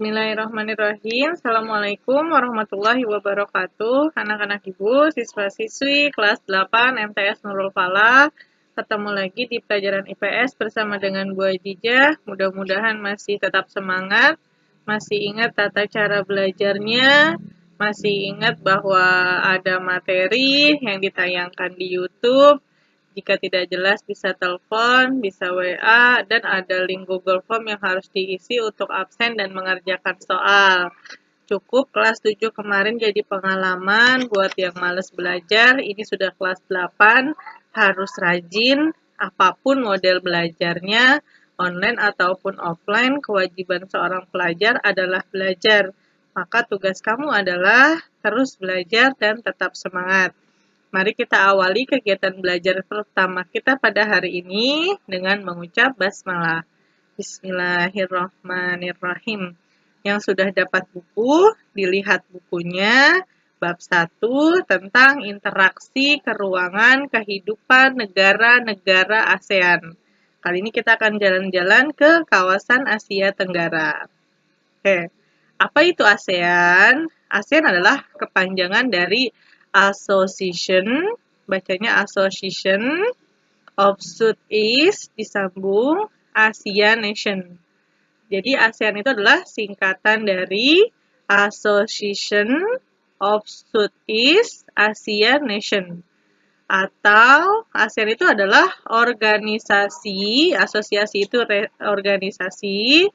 Bismillahirrahmanirrahim. Assalamualaikum warahmatullahi wabarakatuh. Anak-anak ibu, siswa-siswi kelas 8 MTS Nurul Falah. Ketemu lagi di pelajaran IPS bersama dengan Bu Ajijah. Mudah-mudahan masih tetap semangat, masih ingat tata cara belajarnya, masih ingat bahwa ada materi yang ditayangkan di YouTube. Jika tidak jelas bisa telepon, bisa WA, dan ada link Google Form yang harus diisi untuk absen dan mengerjakan soal. Cukup kelas 7 kemarin jadi pengalaman buat yang males belajar, ini sudah kelas 8, harus rajin, apapun model belajarnya, online ataupun offline, kewajiban seorang pelajar adalah belajar. Maka tugas kamu adalah terus belajar dan tetap semangat. Mari kita awali kegiatan belajar pertama kita pada hari ini dengan mengucap basmalah. Bismillahirrahmanirrahim. Yang sudah dapat buku, dilihat bukunya, bab 1 tentang interaksi keruangan kehidupan negara-negara ASEAN. Kali ini kita akan jalan-jalan ke kawasan Asia Tenggara. Oke, apa itu ASEAN? ASEAN adalah kepanjangan dari Association, bacanya Association of Southeast disambung Asia Nation. Jadi ASEAN itu adalah singkatan dari Association of Southeast Asia Nation. Atau ASEAN itu adalah organisasi, asosiasi itu organisasi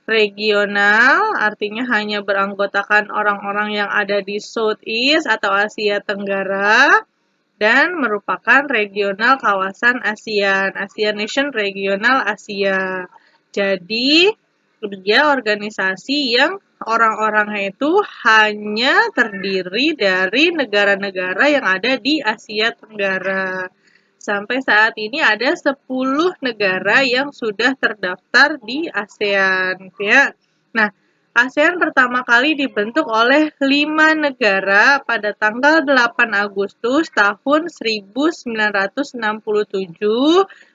regional, artinya hanya beranggotakan orang-orang yang ada di Southeast atau Asia Tenggara, dan merupakan regional kawasan ASEAN, Asian Nation Regional Asia. Jadi, dia organisasi yang orang-orangnya itu hanya terdiri dari negara-negara yang ada di Asia Tenggara. Sampai saat ini ada 10 negara yang sudah terdaftar di ASEAN, ya. Nah, ASEAN pertama kali dibentuk oleh 5 negara pada tanggal 8 Agustus tahun 1967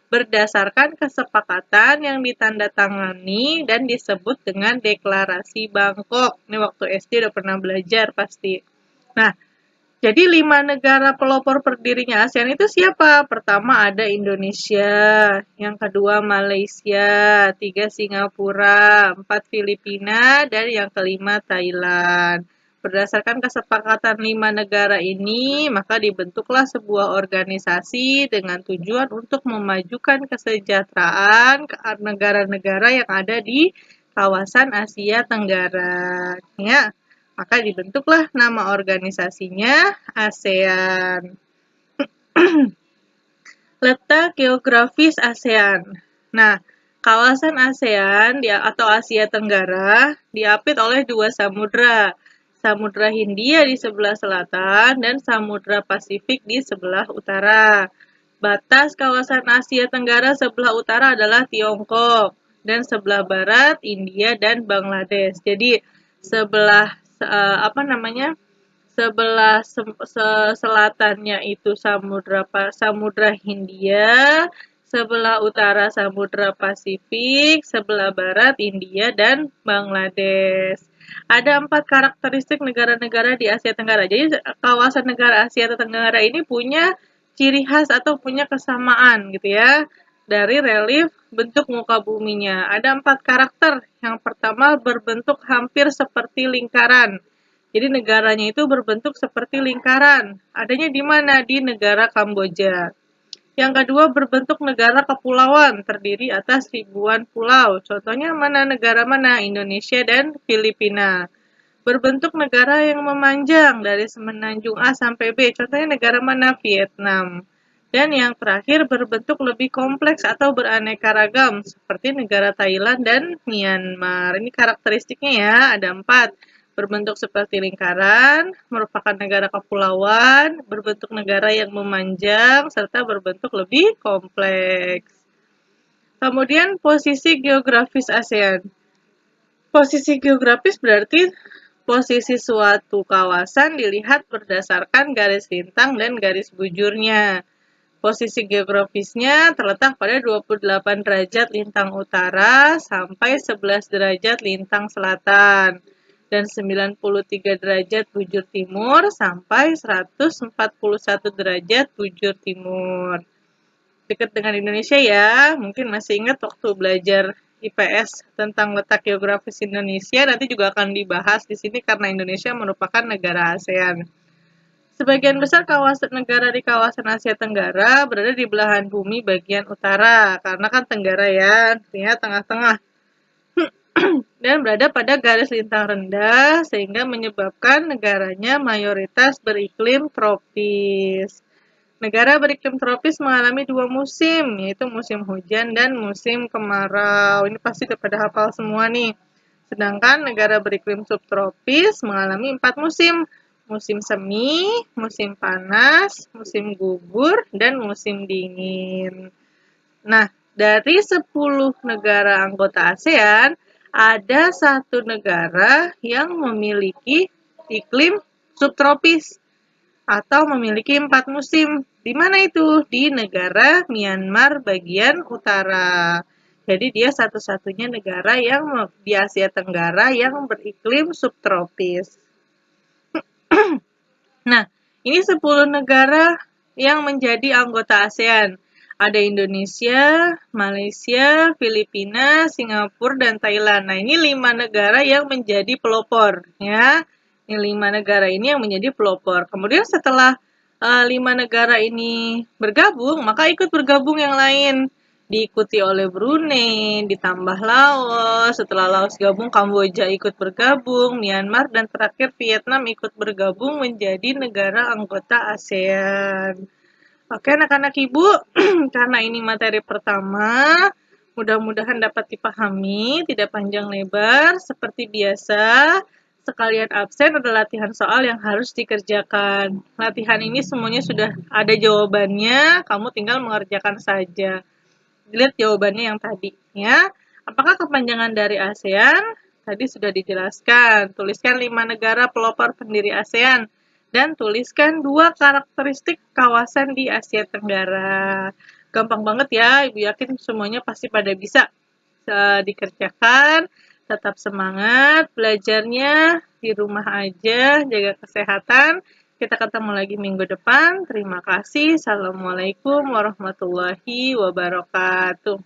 berdasarkan kesepakatan yang ditandatangani dan disebut dengan Deklarasi Bangkok. Ini waktu SD udah pernah belajar pasti. Nah, jadi 5 negara pelopor berdirinya ASEAN itu siapa? Pertama ada Indonesia, yang kedua Malaysia, 3 Singapura, 4 Filipina, dan yang kelima Thailand. Berdasarkan kesepakatan 5 negara ini, maka dibentuklah sebuah organisasi dengan tujuan untuk memajukan kesejahteraan negara-negara yang ada di kawasan Asia Tenggara. Ya. Maka dibentuklah nama organisasinya ASEAN. Letak geografis ASEAN. Nah, kawasan ASEAN atau Asia Tenggara diapit oleh 2 samudra. Samudra Hindia di sebelah selatan dan Samudra Pasifik di sebelah utara. Batas kawasan Asia Tenggara sebelah utara adalah Tiongkok dan sebelah barat India dan Bangladesh. Jadi sebelah sebelah selatannya itu Samudra Hindia, sebelah utara Samudra Pasifik, sebelah barat India dan Bangladesh. Ada 4 karakteristik negara-negara di Asia Tenggara. Jadi kawasan negara Asia Tenggara ini punya ciri khas atau punya kesamaan gitu ya dari relief bentuk muka buminya. Ada 4 karakter. Yang pertama berbentuk hampir seperti lingkaran. Jadi negaranya itu berbentuk seperti lingkaran. Adanya di mana? Di negara Kamboja. Yang kedua berbentuk negara kepulauan, terdiri atas ribuan pulau. Contohnya mana? Negara mana? Indonesia dan Filipina. Berbentuk negara yang memanjang dari semenanjung A sampai B. Contohnya negara mana? Vietnam. Dan yang terakhir berbentuk lebih kompleks atau beraneka ragam, seperti negara Thailand dan Myanmar. Ini karakteristiknya ya, ada 4. Berbentuk seperti lingkaran, merupakan negara kepulauan, berbentuk negara yang memanjang, serta berbentuk lebih kompleks. Kemudian posisi geografis ASEAN. Posisi geografis berarti posisi suatu kawasan dilihat berdasarkan garis lintang dan garis bujurnya. Posisi geografisnya terletak pada 28 derajat lintang utara sampai 11 derajat lintang selatan dan 93 derajat bujur timur sampai 141 derajat bujur timur. Dekat dengan Indonesia ya, mungkin masih ingat waktu belajar IPS tentang letak geografis Indonesia, nanti juga akan dibahas di sini karena Indonesia merupakan negara ASEAN. Sebagian besar kawasan negara di kawasan Asia Tenggara berada di belahan bumi bagian utara, karena kan Tenggara ya, artinya tengah-tengah. Dan berada pada garis lintang rendah, sehingga menyebabkan negaranya mayoritas beriklim tropis. Negara beriklim tropis mengalami 2 musim, yaitu musim hujan dan musim kemarau. Ini pasti udah pada hafal semua nih. Sedangkan negara beriklim subtropis mengalami 4 musim. Musim semi, musim panas, musim gugur, dan musim dingin. Nah, dari 10 negara anggota ASEAN, ada satu negara yang memiliki iklim subtropis atau memiliki 4 musim. Di mana itu? Di negara Myanmar bagian utara. Jadi dia satu-satunya negara yang di Asia Tenggara yang beriklim subtropis. Nah, ini 10 negara yang menjadi anggota ASEAN. Ada Indonesia, Malaysia, Filipina, Singapura, dan Thailand. Nah, ini 5 negara yang menjadi pelopor, ya. Ini 5 negara ini yang menjadi pelopor. Kemudian setelah 5 negara ini bergabung, maka ikut bergabung yang lain. Diikuti oleh Brunei, ditambah Laos, setelah Laos gabung Kamboja ikut bergabung, Myanmar, dan terakhir Vietnam ikut bergabung menjadi negara anggota ASEAN. Oke anak-anak ibu, karena ini materi pertama, mudah-mudahan dapat dipahami, tidak panjang lebar, seperti biasa, sekalian absen ada latihan soal yang harus dikerjakan. Latihan ini semuanya sudah ada jawabannya, kamu tinggal mengerjakan saja. Lihat jawabannya yang tadi ya. Apakah kepanjangan dari ASEAN? Tadi sudah dijelaskan. Tuliskan 5 negara pelopor pendiri ASEAN dan tuliskan 2 karakteristik kawasan di Asia Tenggara. Gampang banget ya, Ibu yakin semuanya pasti pada bisa dikerjakan. Tetap semangat belajarnya, di rumah aja, jaga kesehatan. Kita ketemu lagi minggu depan. Terima kasih. Assalamualaikum warahmatullahi wabarakatuh.